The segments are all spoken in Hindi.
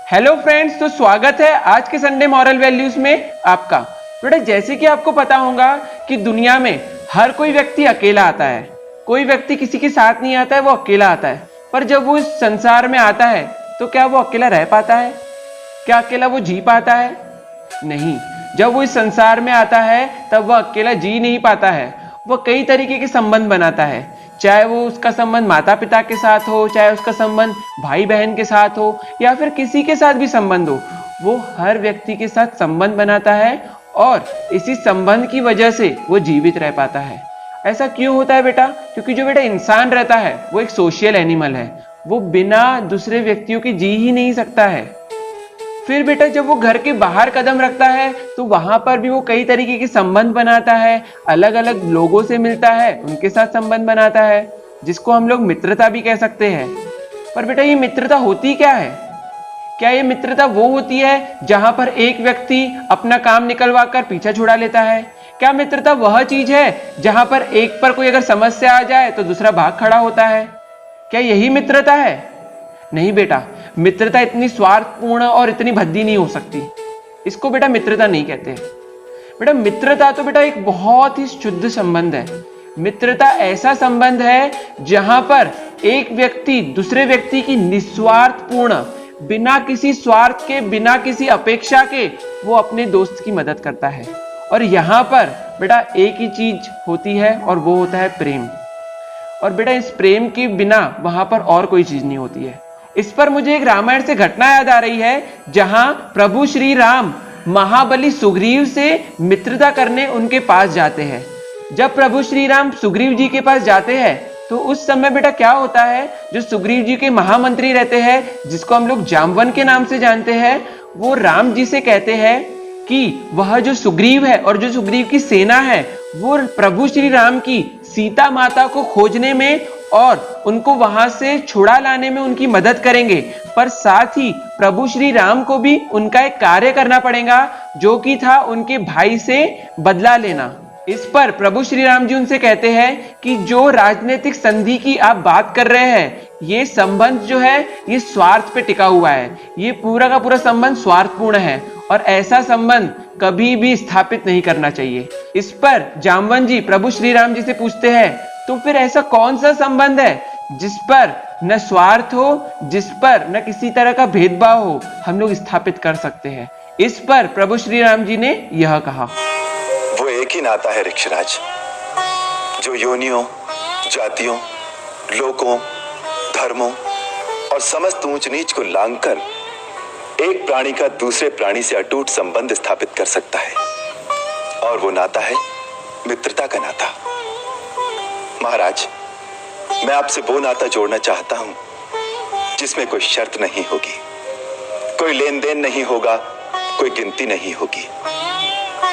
हेलो फ्रेंड्स, तो स्वागत है आज के संडे मॉरल वैल्यूज में आपका। बेटा जैसे कि आपको पता होगा कि दुनिया में हर कोई व्यक्ति अकेला आता है, कोई व्यक्ति किसी के साथ नहीं आता है, वो अकेला आता है। पर जब वो इस संसार में आता है तो क्या वो अकेला रह पाता है? क्या अकेला वो जी पाता है? नहीं। जब वो इस संसार में आता है तब वह अकेला जी नहीं पाता है। वह कई तरीके के संबंध बनाता है, चाहे वो उसका संबंध माता पिता के साथ हो, चाहे उसका संबंध भाई बहन के साथ हो, या फिर किसी के साथ भी संबंध हो। वो हर व्यक्ति के साथ संबंध बनाता है और इसी संबंध की वजह से वो जीवित रह पाता है। ऐसा क्यों होता है बेटा? क्योंकि जो बेटा इंसान रहता है वो एक सोशल एनिमल है, वो बिना दूसरे व्यक्तियों के जी ही नहीं सकता है। फिर बेटा जब वो घर के बाहर कदम रखता है तो वहां पर भी वो कई तरीके के संबंध बनाता है, अलग अलग लोगों से मिलता है, उनके साथ संबंध बनाता है, जिसको हम लोग मित्रता भी कह सकते हैं। पर बेटा ये मित्रता होती क्या है? क्या ये मित्रता वो होती है जहां पर एक व्यक्ति अपना काम निकलवा कर पीछा छुड़ा लेता है? क्या मित्रता वह चीज है जहां पर एक पर कोई अगर समस्या आ जाए तो दूसरा भाग खड़ा होता है? क्या यही मित्रता है? नहीं बेटा, मित्रता इतनी स्वार्थपूर्ण और इतनी भद्दी नहीं हो सकती। इसको बेटा मित्रता नहीं कहते। बेटा मित्रता तो बेटा एक बहुत ही शुद्ध संबंध है। मित्रता ऐसा संबंध है जहां पर एक व्यक्ति दूसरे व्यक्ति की निस्वार्थपूर्ण, बिना किसी स्वार्थ के, बिना किसी अपेक्षा के वो अपने दोस्त की मदद करता है। और यहां पर बेटा एक ही चीज होती है और वो होता है प्रेम। और बेटा इस प्रेम के बिना वहां पर और कोई चीज नहीं होती है। इस पर मुझे एक रामायण से घटना याद आ रही है जहां प्रभु श्री राम महाबली सुग्रीव से मित्रता करने उनके पास जाते हैं। जब प्रभु श्री राम सुग्रीव जी के पास जाते हैं तो उस समय बेटा क्या होता है, जो सुग्रीव जी के महामंत्री रहते हैं, जिसको हम लोग जामवन के नाम से जानते हैं, वो राम जी से कहते हैं कि वह जो सुग्रीव है और जो सुग्रीव की सेना है वो प्रभु श्री राम की सीता माता को खोजने में और उनको वहां से छुड़ा लाने में उनकी मदद करेंगे। पर साथ ही प्रभु श्री राम को भी उनका एक कार्य करना पड़ेगा, जो कि था उनके भाई से बदला लेना। इस पर प्रभु श्री राम जी उनसे कहते हैं कि जो राजनीतिक संधि की आप बात कर रहे हैं, ये संबंध जो है ये स्वार्थ पे टिका हुआ है। ये पूरा का पूरा संबंध स्वार्थपूर्ण है और ऐसा संबंध कभी भी स्थापित नहीं करना चाहिए। इस पर जामवन जी प्रभु श्री राम जी से पूछते हैं, तो फिर ऐसा कौन सा संबंध है जिस पर न स्वार्थ हो, जिस पर न किसी तरह का भेदभाव हो, हम लोग स्थापित कर सकते हैं? इस पर प्रभु श्री राम जी ने यह कहा, वो एक ही नाता है ऋक्षराज, जो योनियों, जातियों, लोकों, धर्मों और समस्त ऊंच नीच को लांघकर एक प्राणी का दूसरे प्राणी से अटूट संबंध स्थापित कर सकता है। और वो नाता है मित्रता का नाता। महाराज, मैं आपसे वो नाता जोड़ना चाहता हूं जिसमें कोई शर्त नहीं होगी, कोई लेन देन नहीं होगा, कोई गिनती नहीं होगी,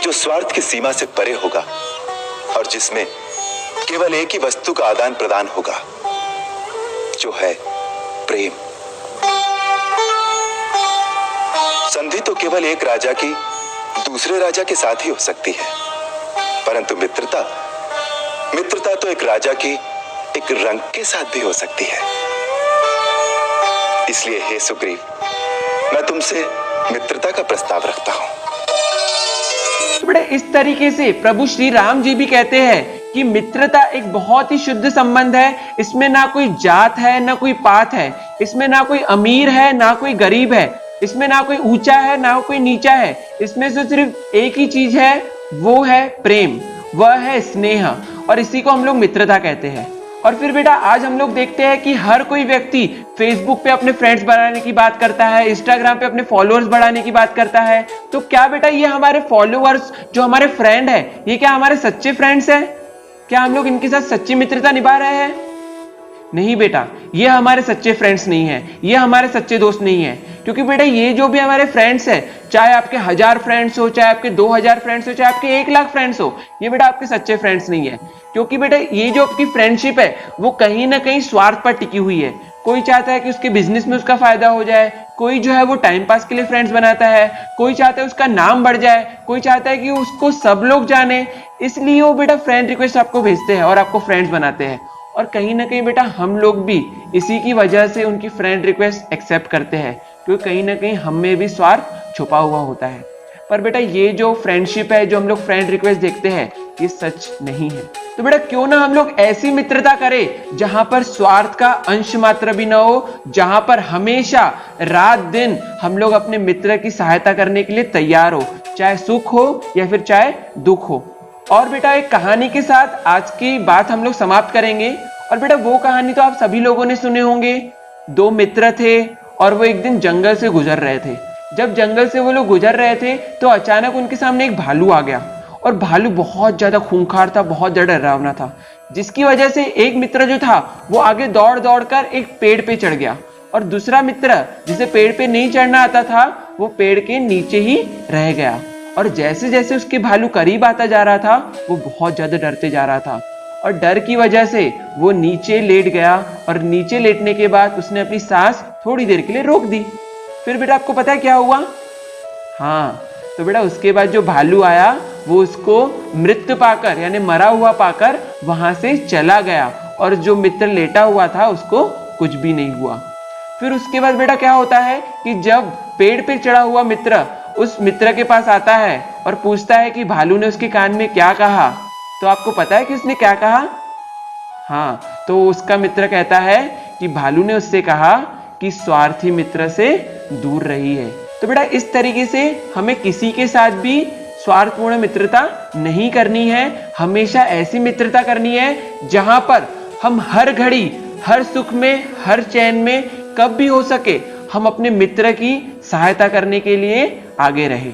जो स्वार्थ की सीमा से परे होगा और जिसमें केवल एक ही वस्तु का आदान प्रदान होगा, जो है प्रेम। संधि तो केवल एक राजा की दूसरे राजा के साथ ही हो सकती है, परंतु मित्रता तो एक राजा की एक रंग के साथ भी हो सकती है। इसलिए हे सुग्रीव, मैं तुमसे मित्रता का प्रस्ताव रखता हूं। तो बेटा इस तरीके से प्रभु श्री राम जी भी कहते हैं कि मित्रता एक बहुत ही शुद्ध संबंध है। इसमें ना कोई जात है, ना कोई पात है, इसमें ना कोई अमीर है, ना कोई गरीब है, इसमें ना कोई ऊंचा है, ना कोई नीचा है। इसमें से सिर्फ एक ही चीज है, वो है प्रेम, वह है स्नेह, और इसी को हम लोग मित्रता कहते हैं। और फिर बेटा आज हम लोग देखते हैं कि हर कोई व्यक्ति फेसबुक पे अपने फ्रेंड्स बढ़ाने की बात करता है, इंस्टाग्राम पे अपने फॉलोअर्स बढ़ाने की बात करता है। तो क्या बेटा ये हमारे फॉलोअर्स जो हमारे फ्रेंड है, ये क्या हमारे सच्चे फ्रेंड्स हैं? क्या हम लोग इनके साथ सच्ची मित्रता निभा रहे हैं? नहीं बेटा, ये हमारे सच्चे फ्रेंड्स नहीं है, ये हमारे सच्चे दोस्त नहीं है। क्योंकि बेटा ये जो भी हमारे फ्रेंड्स हैं, चाहे आपके 1000 फ्रेंड्स हो, चाहे आपके 2000 फ्रेंड्स हो, चाहे आपके 1 लाख फ्रेंड्स हो, ये बेटा आपके सच्चे फ्रेंड्स नहीं है। क्योंकि बेटा ये जो आपकी फ्रेंडशिप है वो कहीं ना कहीं स्वार्थ पर टिकी हुई है। कोई चाहता है कि उसके बिजनेस में उसका फायदा हो जाए, कोई जो है वो टाइम पास के लिए फ्रेंड्स बनाता है, कोई चाहता है उसका नाम बढ़ जाए, कोई चाहता है कि उसको सब लोग जाने, इसलिए वो बेटा फ्रेंड रिक्वेस्ट आपको भेजते हैं और आपको फ्रेंड्स बनाते हैं। और कहीं ना कहीं बेटा हम लोग भी इसी की वजह से उनकी फ्रेंड रिक्वेस्ट एक्सेप्ट करते हैं, क्योंकि कहीं ना कहीं हम में भी स्वार्थ छुपा हुआ होता है। पर बेटा ये जो फ्रेंडशिप है, जो हम लोग फ्रेंड रिक्वेस्ट देखते हैं, ये सच नहीं है। तो बेटा क्यों ना हम लोग ऐसी मित्रता करें जहां पर स्वार्थ का अंश मात्र भी ना हो, जहां पर हमेशा रात दिन हम लोग अपने मित्र की सहायता करने के लिए तैयार हो, चाहे सुख हो या फिर चाहे दुख हो। और बेटा एक कहानी के साथ आज की बात हम लोग समाप्त करेंगे। और बेटा वो कहानी तो आप सभी लोगों ने सुने होंगे। दो मित्र थे और वो एक दिन जंगल से गुजर रहे थे। जब जंगल से वो लोग गुजर रहे थे तो अचानक उनके सामने एक भालू आ गया, और भालू बहुत ज्यादा खूंखार था, बहुत ज्यादा डरावना था, जिसकी वजह से एक मित्र जो था वो आगे दौड़ दौड़ कर एक पेड़ पे चढ़ गया, और दूसरा मित्र जिसे पेड़ पे नहीं चढ़ना आता था वो पेड़ के नीचे ही रह गया। और जैसे जैसे उसके भालू करीब आता जा रहा था वो बहुत ज्यादा डरते जा रहा था, और डर की वजह से वो नीचे लेट गया, और नीचे लेटने के बाद उसने अपनी सांस थोड़ी देर के लिए रोक दी। फिर बेटा आपको पता है क्या हुआ? हाँ, तो बेटा उसके बाद जो भालू आया वो उसको मृत पाकर यानी मरा हुआ पाकर वहां से चला गया, और जो मित्र लेटा हुआ था उसको कुछ भी नहीं हुआ। फिर उसके बाद बेटा क्या होता है कि जब पेड़ पे चढ़ा हुआ मित्र उस मित्र के पास आता है और पूछता है कि भालू ने उसके कान में क्या कहा, तो आपको पता है कि उसने क्या कहा? हाँ, तो उसका मित्र कहता है कि भालू ने उससे कहा कि स्वार्थी मित्र से दूर रही है। तो बेटा इस तरीके से हमें किसी के साथ भी स्वार्थपूर्ण मित्रता नहीं करनी है। हमेशा ऐसी मित्रता करनी है जहां पर हम हर घड़ी, हर सुख में, हर चैन में, कब भी हो सके हम अपने मित्र की सहायता करने के लिए आगे रहे।